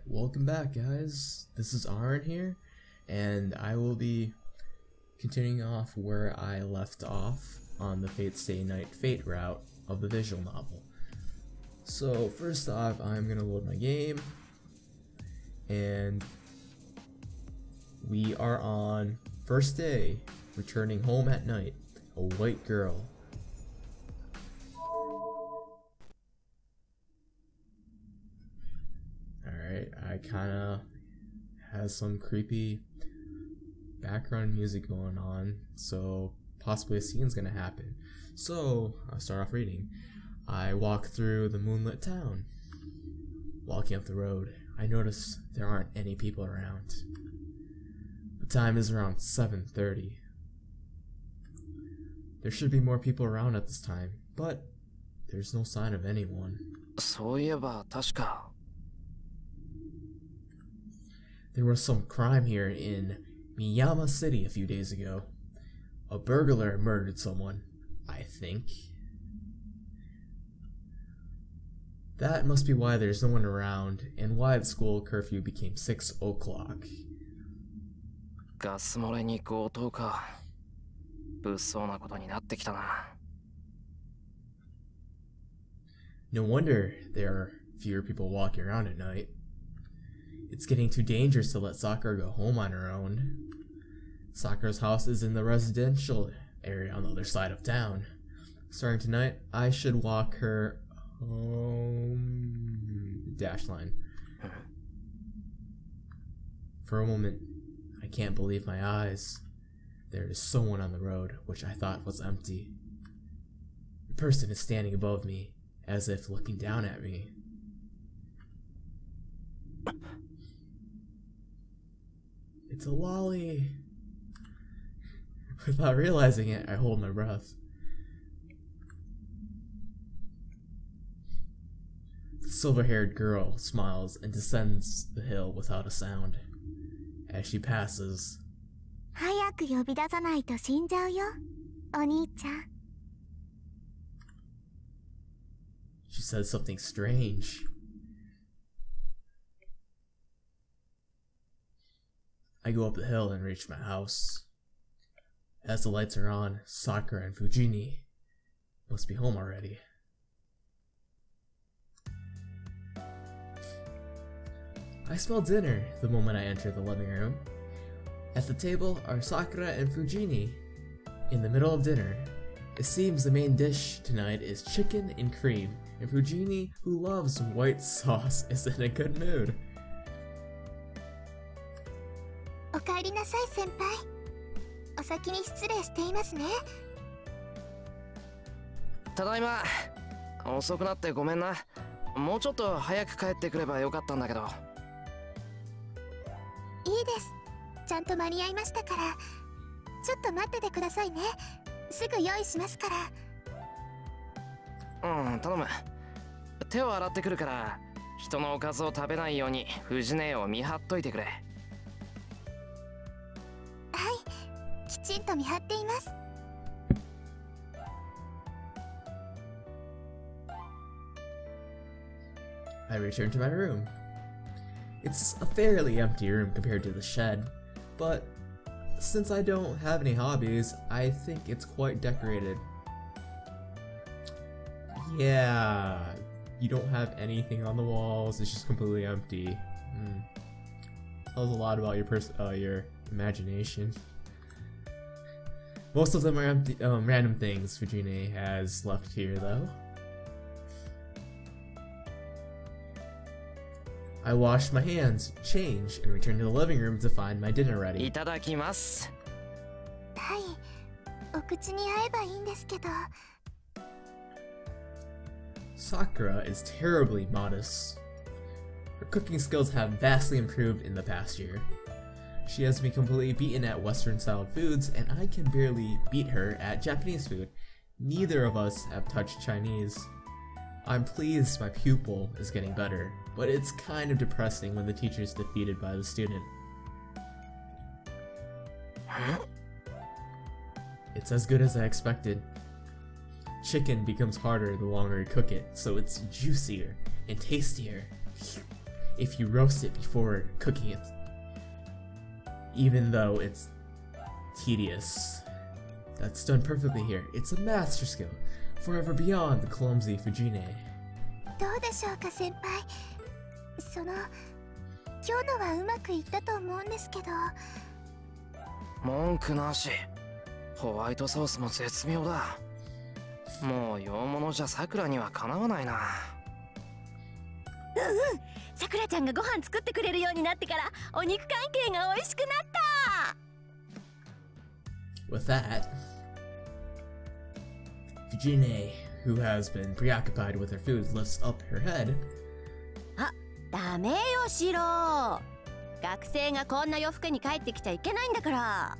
Welcome back, guys. This is Aaron here, and I will be continuing off where I left off on the Fate Stay Night Fate route of the visual novel. So first off, I'm gonna load my game, and we are on first day, returning home at night, a white girl. Alright, I kinda has some creepy background music going on, so possibly a scene's gonna happen. So, I'll start off reading. I walk through the moonlit town. Walking up the road, I notice there aren't any people around. The time is around 7:30. There should be more people around at this time, but there's no sign of anyone. そういえば確か There was some crime here in Miyama City a few days ago. A burglar murdered someone, I think. That must be why there's no one around, and why the school curfew became 6 o'clock. ガス漏れに強盗か物騒なことになってきたな No wonder there are fewer people walking around at night. It's getting too dangerous to let Sakura go home on her own. Sakura's house is in the residential area on the other side of town. Starting tonight, I should walk her home... dash line. For a moment, I can't believe my eyes. There is someone on the road, which I thought was empty. The person is standing above me, as if looking down at me. It's a lolly. Without realizing it, I hold my breath. The silver-haired girl smiles and descends the hill without a sound. As she passes, 早く呼び出さないと死んじゃうよ、お兄ちゃん。 she says something strange. I go up the hill and reach my house. As the lights are on, Sakura and Fujini must be home already. I smell dinner the moment I enter the living room. At the table are Sakura and Fujini. In the middle of dinner, it seems the main dish tonight is chicken and cream, and Fujini, who loves white sauce, is in a good mood. おかえりなさい先輩。お先に失礼していますね。ただいま遅くなってごめんなもうちょっと早く帰ってくればよかったんだけどいいです。ちゃんと間に合いましたから。ちょっと待っててくださいね。すぐ用意しますから。頼む手を洗ってくるから人のおかずを食べないように藤姉を見張っといてくれ きちんと見張っています。 I return to my room. It's a fairly empty room compared to the shed, but since I don't have any hobbies, I think it's quite decorated. Yeah, you don't have anything on the walls, it's just completely empty. Tells a lot about your imagination. Most of them are empty, random things Fujine has left here, though. I wash my hands, change, and return to the living room to find my dinner ready. いただきます はい。お口に合えばいいんですけど。 Sakura is terribly modest. Her cooking skills have vastly improved in the past year. She has me completely beaten at Western-style foods, and I can barely beat her at Japanese food. Neither of us have touched Chinese. I'm pleased my pupil is getting better, but it's kind of depressing when the teacher is defeated by the student. It's as good as I expected. Chicken becomes harder the longer you cook it, so it's juicier and tastier. if you roast it before cooking it, even though it's tedious. That's done perfectly here. It's a master skill, forever beyond the clumsy Fujine. どうでしょうか先輩。今日のはうまくいったと思うんですけど。文句なし。ホワイトソースも絶妙だ。もう洋物じゃさくらにはかなわないな。さくらちゃんがご飯作ってくれるようになってからお肉関係が美味しくなった。 With that, Fujine, who has been preoccupied with her food, lifts up her head. あ、ダメよシロ。学生がこんな夜更けに帰ってきちゃいけないんだから。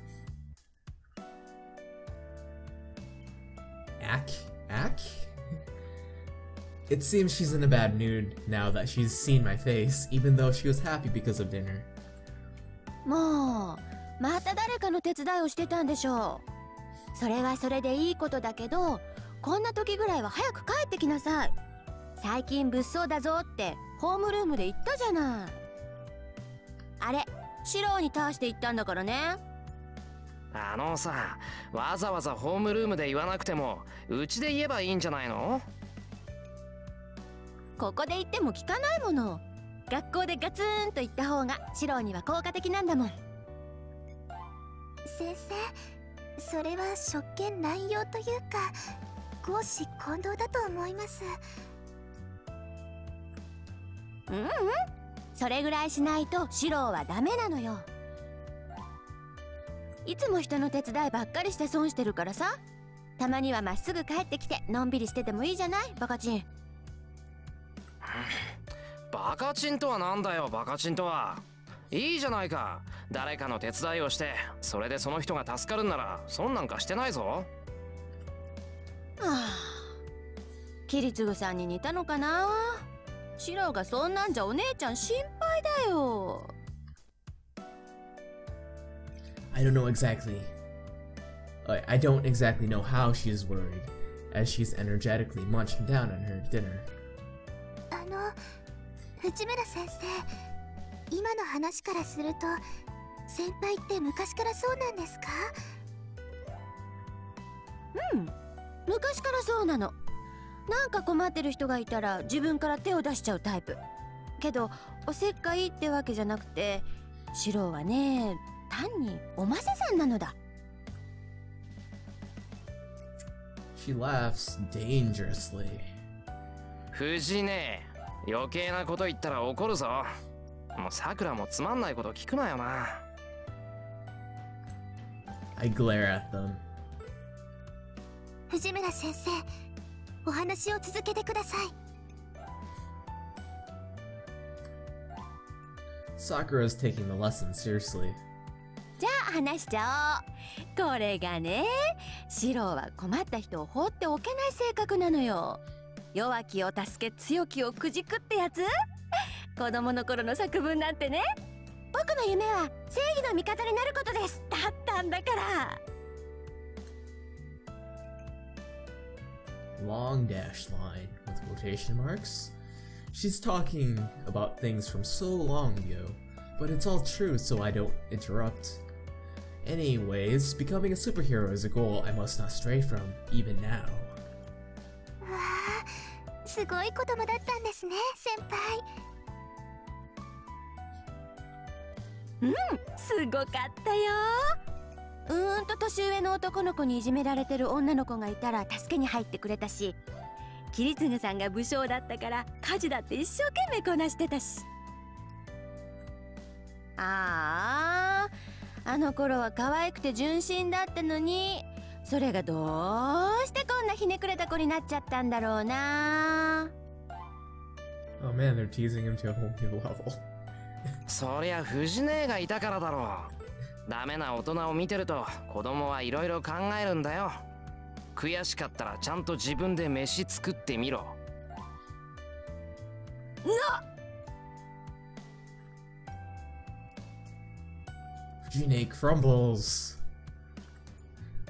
Ack? It seems she's in a bad mood now that she's seen my face, even though she was happy because of dinner. もうまた誰かの手伝いをしてたんでしょう。それはそれでいいことだけど、こんな時ぐらいは早く帰ってきなさい。最近物騒だぞってホームルームで言ったじゃない。あれ、シロに対して言ったんだからね。あのさ、わざわざホームルームで言わなくてもうちで言えばいいんじゃないの？ここで言っても聞かないもの。学校でガツンと言った方がシロには効果的なんだもん。先生、それは職権乱用というか公私混同だと思います。それぐらいしないとシロはダメなのよ。いつも人の手伝いばっかりして損してるからさ。たまにはまっすぐ帰ってきてのんびりしててもいいじゃない、バカチン。バカチンとはなんだよ、バカチンとは。いいじゃないか。誰かの手伝いをしてそれでその人が助かるんなら損なんかしてないぞ。はあ、キリツグさんに似たのかな。シロがそんなんじゃお姉ちゃん心配だよ。I don't exactly know how she is worried, as she's energetically munching down on her dinner. 藤村先生、今の話からすると先輩って昔からそうなんですか？うん、昔からそうなの。なんか困ってる人がいたら自分から手を出しちゃうタイプ。けどおせっかいってわけじゃなくて、シロはね、単におませさんなのだ。She laughs dangerously. 藤ね、余計なこと言ったら怒るぞ。もうさくらもつまんないこと聞くなよな。I glare at them. 藤村先生、お話を続けてください。Sakura is taking the lesson seriously. じゃあ話しちゃおう。これがね、シロは困った人を放っておけない性格なのよ。弱きを助け強きをくじくってやつ。子供の頃の作文なんてね、僕の夢は正義の味方になることですだったんだから。Long dash line with quotation marks. She's talking about things from so long ago, but it's all true, so I don't interrupt. Anyways, becoming a superhero is a goal I must not stray from, even now. わあ、すごい子供だったんですね、先輩。すごかったよ。年上の男の子にいじめられてる女の子がいたら助けに入ってくれたし、桐次さんが武将だったから家事だって一生懸命こなしてたし。あの頃は可愛くて純真だったのに、それがどうしてこんなひねくれた子になっちゃったんだろうな。 Oh man, they're teasing him to a whole new level. そりゃ藤姉がいたからだろう。ダメな大人を見てると子供はいろいろ考えるんだよ。悔しかったらちゃんと自分で飯作ってみろ。Fujine crumbles.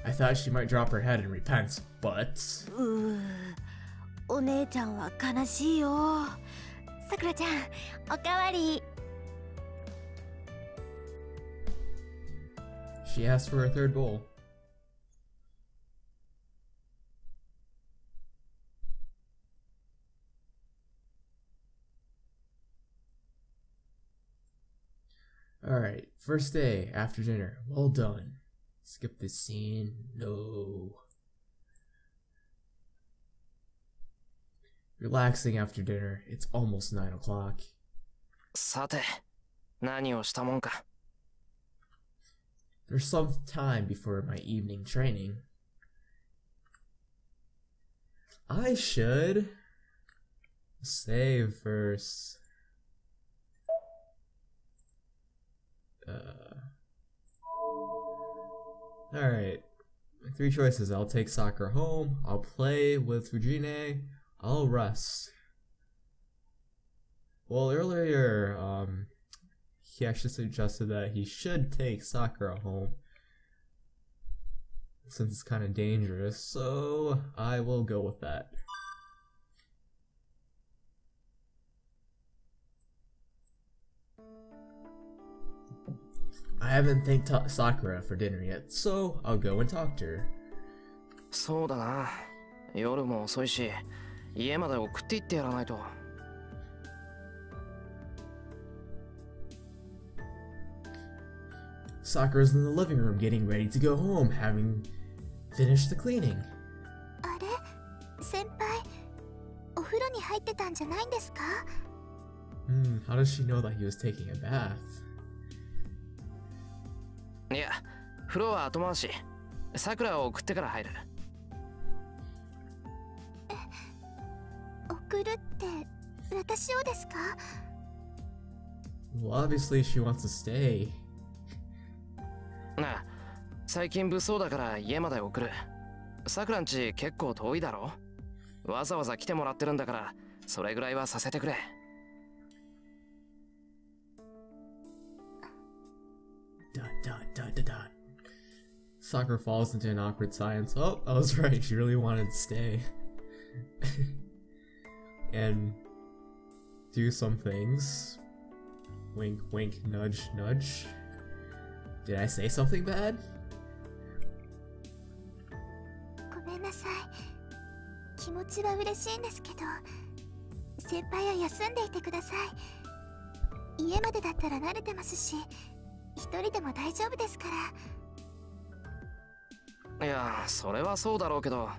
I thought she might drop her head and repent, but... お姉ちゃんは悲しいよ。さくらちゃん、おかわり。 She asked for a third bowl. Alright, first day after dinner. Well done. Skip this scene. No. Relaxing after dinner. It's almost 9 o'clock. さて、何をしたもんか。There's some time before my evening training. I should save first. Alright. 3 choices. I'll take Sakura home, I'll play with Fujine, I'll rest. Well, earlier, he actually suggested that he should take Sakura home, since it's kind of dangerous, so I will go with that. I haven't thanked Sakura for dinner yet, so I'll go and talk to her. そうだな。夜も遅いし、家まで送って行ってやらないと。Sakura's in the living room getting ready to go home, having finished the cleaning. あれ、先輩、お風呂に入ってたんじゃないんですか？ How does she know that he was taking a bath? いや、風呂は後回し。さくらを送ってから入る。送るって私をですか？ Well, obviously she wants to stay. なあ、最近物騒だから家まで送る。さくらんち結構遠いだろ？わざわざ来てもらってるんだから、それぐらいはさせてくれ。Sakura falls into an awkward silence. Oh, I was right. She really wanted to stay. And do some things. Wink, wink, nudge, nudge. Did I say something bad? ごめんなさい。気持ちは嬉しいんですけど、先輩は休んでいてください。家までだったら慣れてますし、一人でも大丈夫ですから。いや、それはそうだろうけど、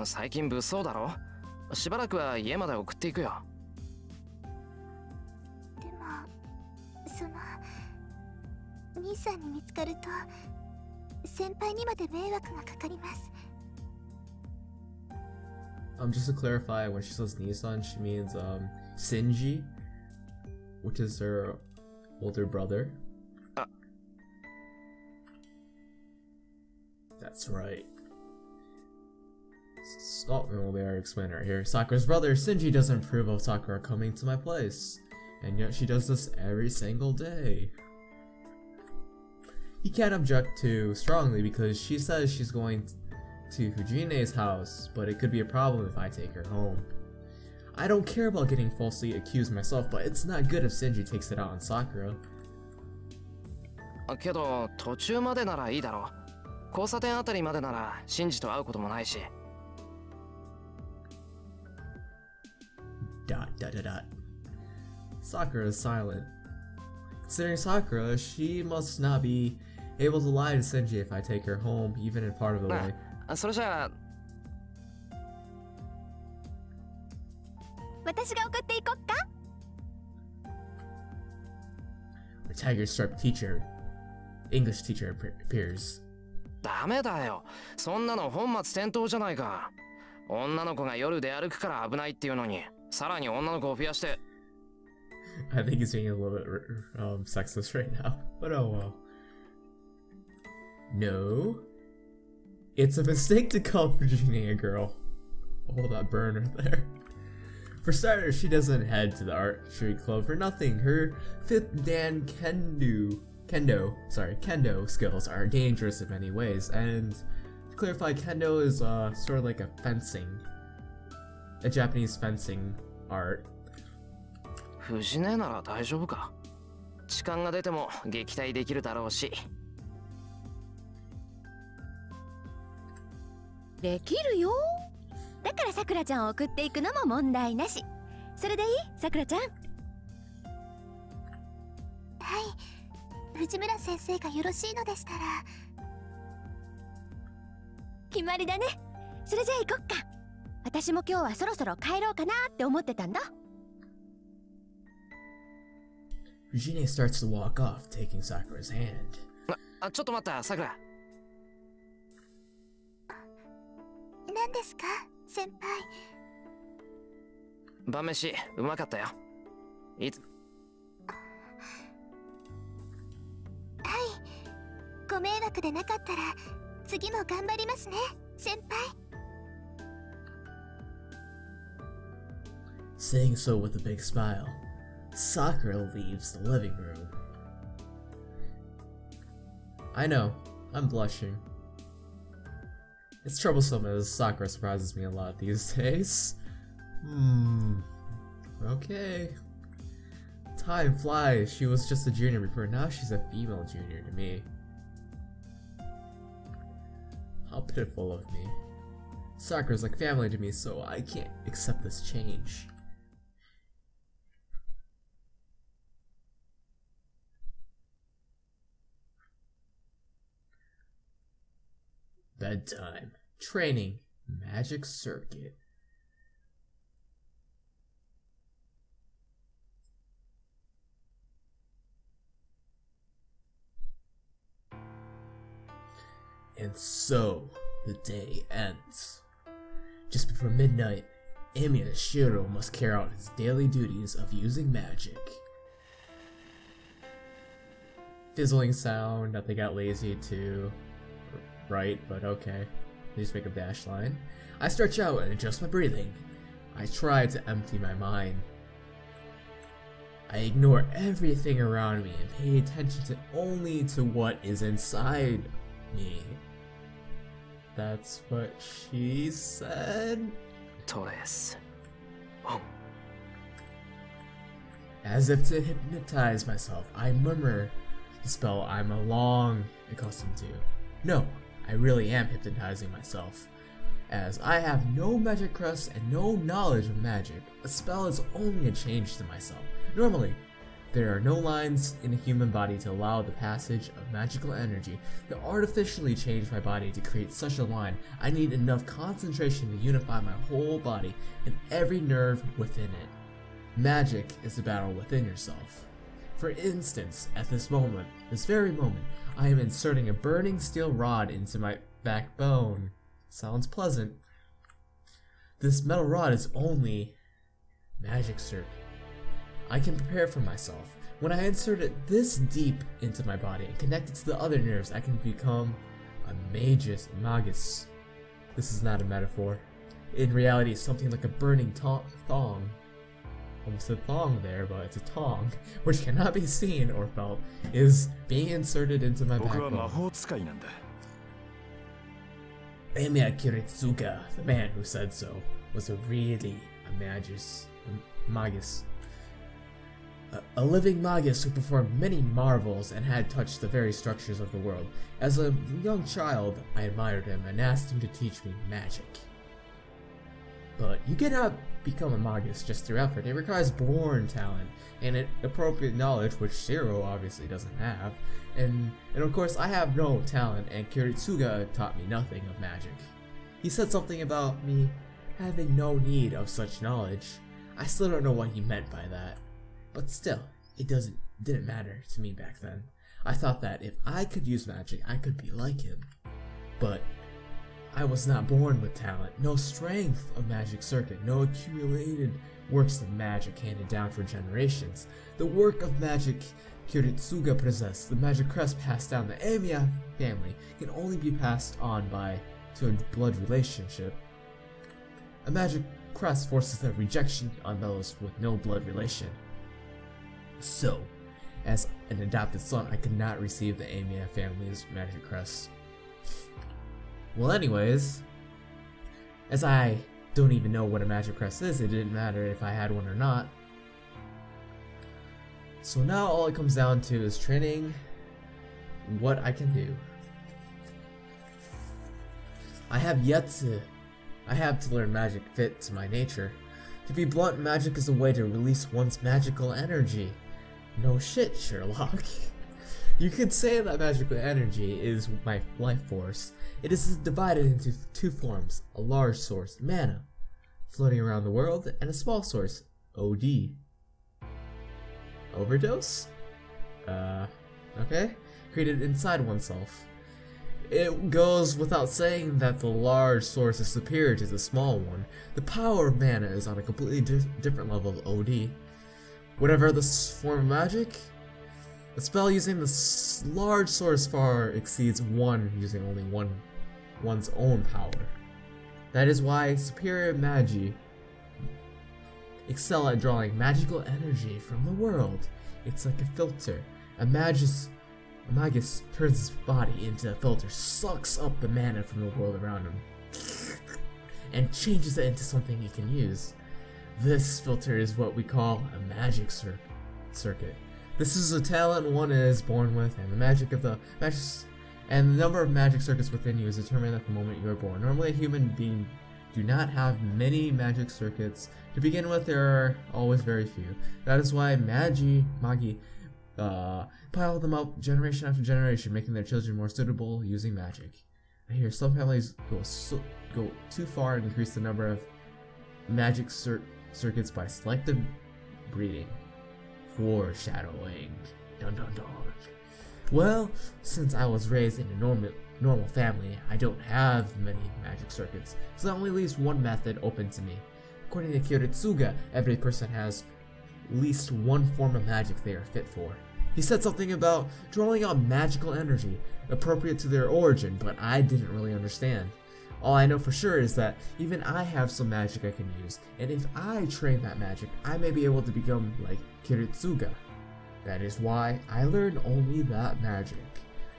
最近物騒だろ？しばらくは家まで送っていくよ。でも、兄さんに見つかると、先輩にまで迷惑がかかります。Just to clarify, when she says Nissan, she means Shinji, which is her older brother. That's right. Oh, well, they already explained it right here. Sakura's brother, Shinji, doesn't approve of Sakura coming to my place. And yet she does this every single day. He can't object too strongly because she says she's going to Fujine's house, but it could be a problem if I take her home. I don't care about getting falsely accused myself, but it's not good if Shinji takes it out on Sakura. けど、途中までならいいだろう。交差点あたりまでならシンジと会うこともないし。Sakura is silent. Considering Sakura, she must not be able to lie to Shinji if I take her home, even in part of the way. それじゃあ、私が送っていこっか。 The tiger stripe teacher, English teacher appears. ダメだよ。そんなの本末転倒じゃないか。女の子が夜出歩くから危ないっていうのに、さらに女の子を増やして。I think he's being a little bit sexist right now, but oh well. No. It's a mistake to call Virginia a girl. Oh, that burn right there. For starters, she doesn't head to the archery club for nothing. Her 5th Dan Kendo skills are dangerous in many ways, and to clarify, Kendo is sort of like a Japanese fencing art. 藤姉なら大丈夫か。痴漢が出ても撃退できるだろうし。できるよ。だからさくらちゃんを送っていくのも問題なし。それでいい？さくらちゃん。はい、藤村先生がよろしいのでしたら。決まりだね。それじゃあ行こっか。私も今日はそろそろ帰ろうかなって思ってたんだ。Fujine starts to walk off, taking Sakura's hand. ちょっと待った、さくら。何ですか、先輩。晩飯うまかったよ。いつ。はい、ご迷惑でなかったら次も頑張りますね、先輩。Saying so with a big smile, Sakura leaves the living room. I know, I'm blushing. It's troublesome as Sakura surprises me a lot these days. Okay. Time flies. She was just a junior before, now she's a female junior to me. How pitiful of me. Sakura's like family to me, so I can't accept this change. Bedtime. Training. Magic circuit. And so, the day ends. Just before midnight, Amiya Shiro must carry out his daily duties of using magic. Fizzling sound that they got lazy to write, but okay. They just make a dash line. I stretch out and adjust my breathing. I try to empty my mind. I ignore everything around me and pay attention only to what is inside me. That's what she said? トレス。Oh. As if to hypnotize myself, I murmur the spell I'm long accustomed to. No, I really am hypnotizing myself. As I have no magic crest and no knowledge of magic, a spell is only a change to myself. Normally, there are no lines in a human body to allow the passage of magical energy. To artificially change my body to create such a line, I need enough concentration to unify my whole body and every nerve within it. Magic is a battle within yourself. For instance, at this moment, this very moment, I am inserting a burning steel rod into my backbone. Sounds pleasant. This metal rod is only magic circuit. I can prepare for myself. When I insert it this deep into my body and connect it to the other nerves, I can become a magus. This is not a metaphor. In reality, it's something like a burning thong. Almost a thong there, but it's a tong, which cannot be seen or felt, is being inserted into my backbone. Amiya Kiritsuka, the man who said so, was really a magus. A living magus who performed many marvels and had touched the very structures of the world. As a young child, I admired him and asked him to teach me magic. But you cannot become a magus just through effort. It requires born talent and appropriate knowledge, which Shiro obviously doesn't have. And of course, I have no talent, and Kiritsuga taught me nothing of magic. He said something about me having no need of such knowledge. I still don't know what he meant by that. But still, it didn't matter to me back then. I thought that if I could use magic, I could be like him. But I was not born with talent, no strength of magic circuit, no accumulated works of magic handed down for generations. The work of magic Kiritsuga possessed, the magic crest passed down the Amiya family, can only be passed on to a blood relationship. A magic crest forces the rejection on those with no blood relation. So, as an adopted son, I could not receive the Amiya family's magic crest. Well, anyways, as I don't even know what a magic crest is, it didn't matter if I had one or not. So now all it comes down to is training what I can do. I have to learn magic fit to my nature. To be blunt, magic is a way to release one's magical energy. No shit, Sherlock. You could say that magical energy is my life force. It is divided into two forms: a large source, mana, floating around the world, and a small source, OD. Overdose? Okay. Created inside oneself. It goes without saying that the large source is superior to the small one. The power of mana is on a completely different level of OD. Whatever the form of magic, a spell using the large source far exceeds one using only one's own power. That is why superior magi excel at drawing magical energy from the world. It's like a filter. A magus turns his body into a filter, sucks up the mana from the world around him, and changes it into something he can use. This filter is what we call a magic circuit. This is a talent one is born with, and the number of magic circuits within you is determined at the moment you are born. Normally, a human being do not have many magic circuits. To begin with, there are always very few. That is why magi pile them up generation after generation, making their children more suitable using magic. I hear some families go too far and increase the number of magic circuits by selective breeding. Foreshadowing. Dun dun dun. Well, since I was raised in a normal family, I don't have many magic circuits, so that only leaves one method open to me. According to Kiritsuga, every person has at least one form of magic they are fit for. He said something about drawing out magical energy, appropriate to their origin, but I didn't really understand. All I know for sure is that even I have some magic I can use, and if I train that magic, I may be able to become like Kiritsuga. That is why I learned only that magic.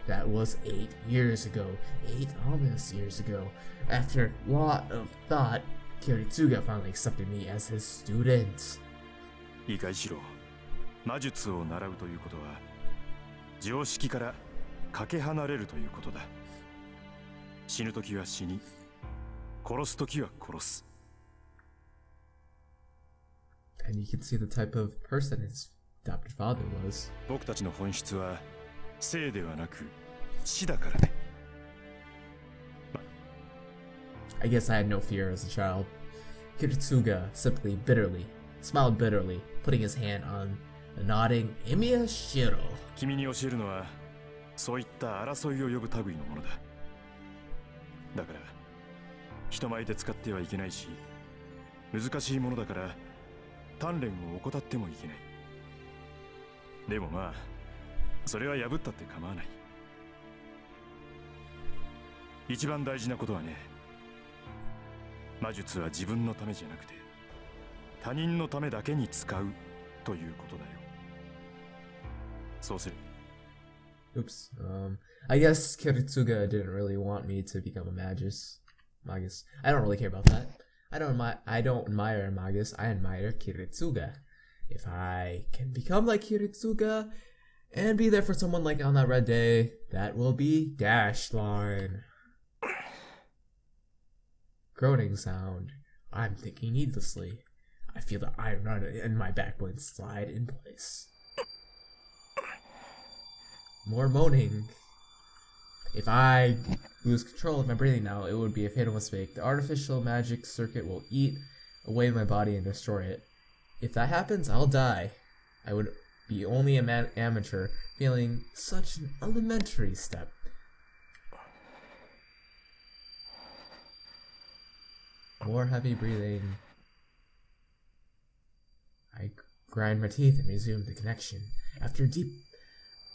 That was 8 years ago, 8 ominous years ago. After a lot of thought, Kiritsuga finally accepted me as his student. いいか一郎、魔術を習うということは常識からかけ離れるということだ。死ぬ時は死に、殺す時は殺す。And you can see the type of person his adopted father was. 僕たちの本質は生ではなく死だからね。I guess I had no fear as a child. Kiritsuga smiled bitterly, putting his hand on the nodding Miyashiro. 君に教えるのはそういった争いを呼ぶ類のものだ。だから人前で使ってはいけないし、難しいものだから鍛錬を怠ってもいけない。でもまあそれは破ったって構わない。一番大事なことはね、魔術は自分のためじゃなくて他人のためだけに使うということだよ。そうする。Oops. I guess Kiritsuga didn't really want me to become a magus. I don't really care about that. I don't admire magus. I admire Kiritsuga. If I can become like Kiritsuga and be there for someone like on that red day, that will be dash line. Groaning sound. I'm thinking needlessly. I feel the iron in my backbone slide in place. More moaning. If I lose control of my breathing now, it would be a fatal mistake. The artificial magic circuit will eat away my body and destroy it. If that happens, I'll die. I would be only an amateur, feeling such an elementary step. More heavy breathing. I grind my teeth and resume the connection.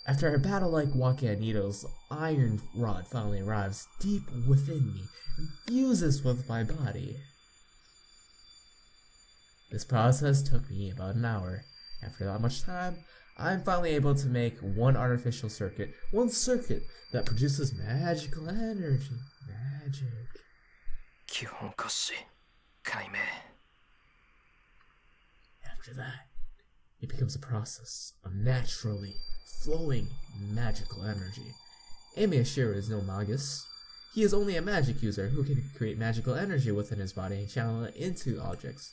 After a battle like walking on needles, the iron rod finally arrives deep within me and fuses with my body. This process took me about an hour. After that much time, I'm finally able to make one artificial circuit, one circuit that produces magical energy. Magic. 基本可視解明。 After that, it becomes a process of naturally flowing magical energy. Amy Ashira is no magus. He is only a magic user who can create magical energy within his body and channel it into objects.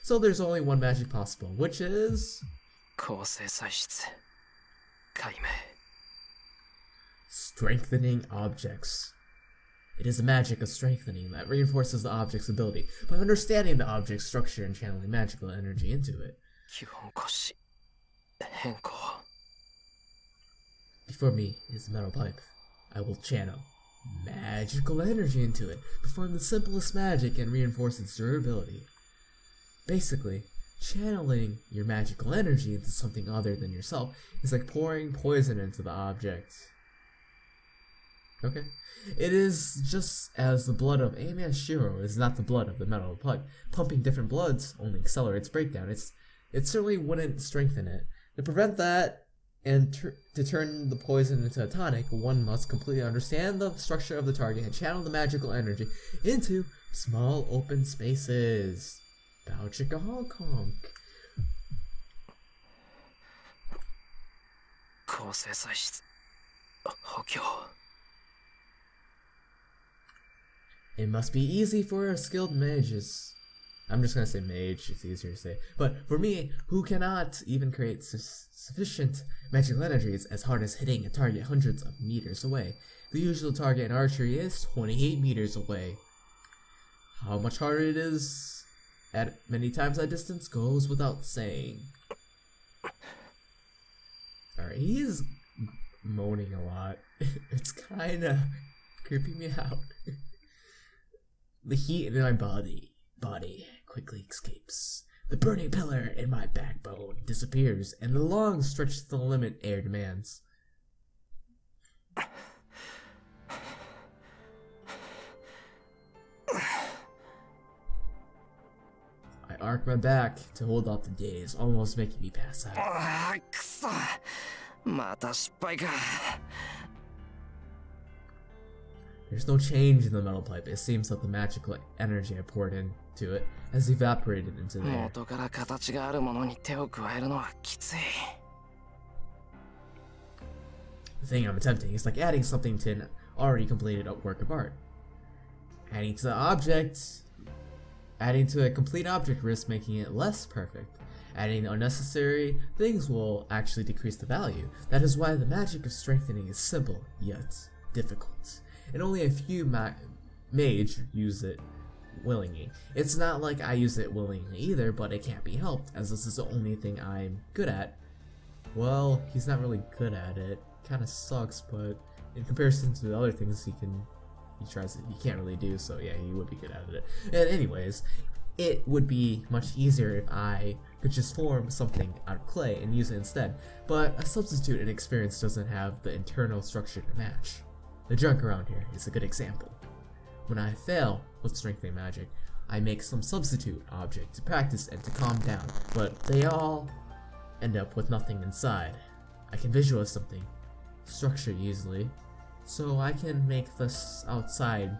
So there's only one magic possible, which is... 構成材質解明 strengthening objects. It is a magic of strengthening that reinforces the object's ability by understanding the object's structure and channeling magical energy into it. 基本骨子変更 Before me is the metal pipe. I will channel magical energy into it, perform the simplest magic, and reinforce its durability. Basically, channeling your magical energy into something other than yourself is like pouring poison into the object. Okay? It is just as the blood of Amy Ashiro is not the blood of the metal pipe. Pumping different bloods only accelerates breakdown. It certainly wouldn't strengthen it. To prevent that, and to turn the poison into a tonic, one must completely understand the structure of the target and channel the magical energy into small open spaces. Bow chicka honk honk. 構成材質補強 It must be easy for a skilled mages. I'm just gonna say mage, it's easier to say. But for me, who cannot even create sufficient magical energy, it's as hard as hitting a target hundreds of meters away. The usual target in archery is 28 meters away. How much harder it is at many times that distance goes without saying. Alright, he is moaning a lot. It's kinda creeping me out. The heat in my body quickly escapes. The burning pillar in my backbone disappears, and the lungs stretch to the limit air demands. I arc my back to hold off the daze, almost making me pass out. ああくそまた失敗か There's no change in the metal pipe. It seems that the magical energy I poured into it has evaporated into the air. 元から形があるものに手を加えるのはきつい The thing I'm attempting is like adding something to an already completed work of art. Adding to a complete object risks making it less perfect. Adding unnecessary things will actually decrease the value. That is why the magic of strengthening is simple, yet difficult. And only a few mage use it willingly. It's not like I use it willingly either, but it can't be helped, as this is the only thing I'm good at. Well, he's not really good at it. Kinda sucks, but in comparison to the other things he can't really do, so yeah, he would be good at it. And anyways, it would be much easier if I could just form something out of clay and use it instead, but a substitute in experience doesn't have the internal structure to match. The drunk around here is a good example. When I fail with strengthening magic, I make some substitute object to practice and to calm down, but they all end up with nothing inside. I can visualize something, structure easily, so I can make this outside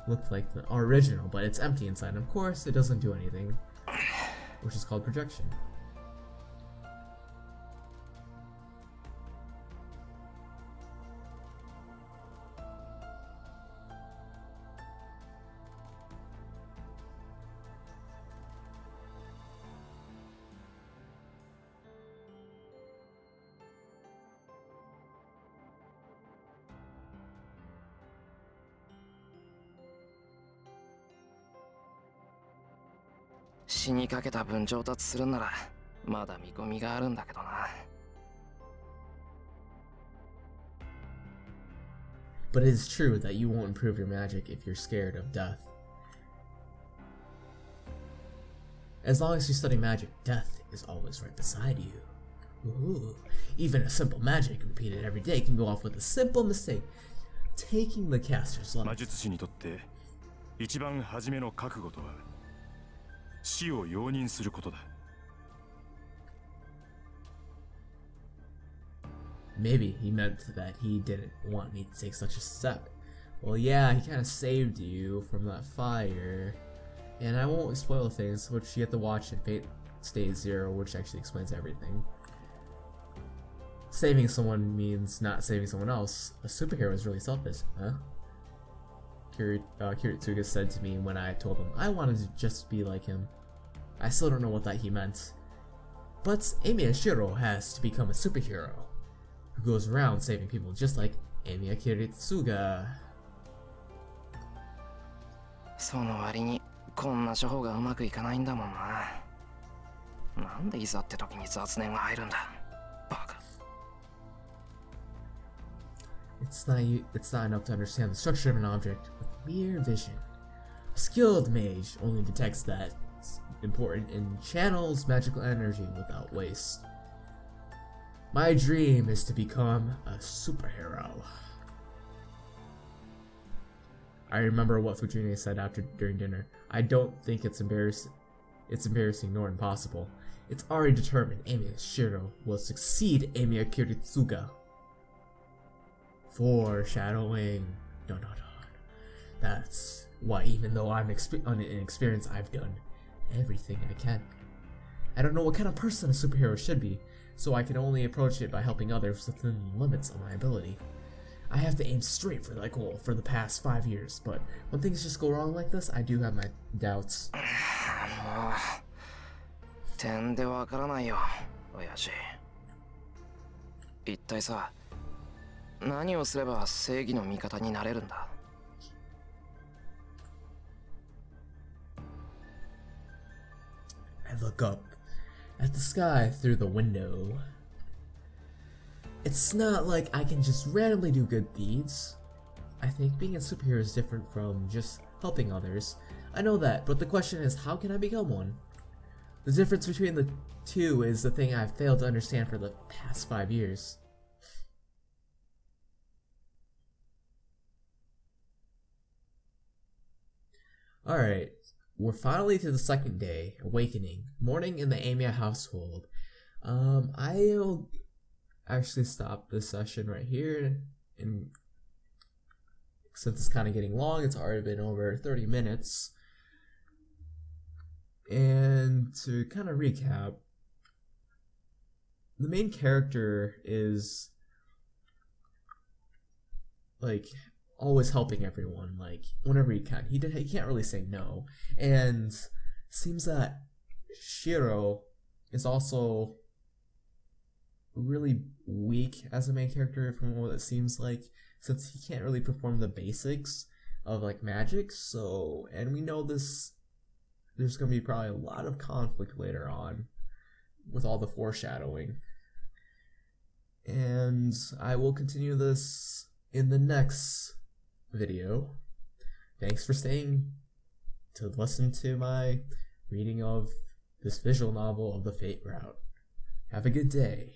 look like the original, but it's empty inside, and of course it doesn't do anything, which is called projection.「死にかけた分上達するならまだ見込みがあるんだけどな」 But it is true that you won't improve your magic if you're scared of death. As long as you study magic, death is always right beside you. Ooh. Even a simple magic repeated every day can go off with a simple mistake. Taking the caster's level. 魔術師にとって一番初めの覚悟とは死を容認することだ。 Maybe he meant that he didn't want me to take such a step. Well, yeah, he kind of saved you from that fire. And I won't spoil things, which you have to watch and state 0, which actually explains everything. Saving someone means not saving someone else. A superhero is really selfish, huh? Kiritsuga said to me when I told him I wanted to just be like him. I still don't know what that he meant. But Amiya Shiro has to become a superhero who goes around saving people just like Amiya Kiritsuga. その割にこんな処方がうまくいかないんだもんな。なんでいざって時に雑念が入るんだ。バカ。It's not enough to understand the structure of an object with mere vision. A skilled mage only detects that's important and channels magical energy without waste. My dream is to become a superhero. I remember what Fujine said during dinner. I don't think it's embarrassing nor impossible. It's already determined Amiya Shiro will succeed Amiya Kiritsuga. Foreshadowing. No. That's why even though I'm inexperienced, I've done everything I can. I don't know what kind of person a superhero should be, so I can only approach it by helping others within the limits of my ability. I have to aim straight for that goal for the past 5 years, but when things just go wrong like this, I do have my doubts. 点でわからないよ、親父。一体さ、何をすれば正義の味方になれるんだ。I look up at the sky through the window. It's not like I can just randomly do good deeds. I think being a superhero is different from just helping others. I know that, but the question is, how can I become one? The difference between the two is the thing I've failed to understand for the past 5 years. Alright, we're finally to the second day, Awakening, morning in the Amiya household. I'll actually stop this session right here, and since it's kind of getting long, it's already been over 30 minutes. And to kind of recap, the main character is like always helping everyone, like whenever he can. He can't really say no, and it seems that Shiro is also really weak as a main character from what it seems like, since he can't really perform the basics of like magic. So, and we know this, there's gonna be probably a lot of conflict later on with all the foreshadowing, and I will continue this in the next video. Thanks for staying to listen to my reading of this visual novel of the Fate Route. Have a good day.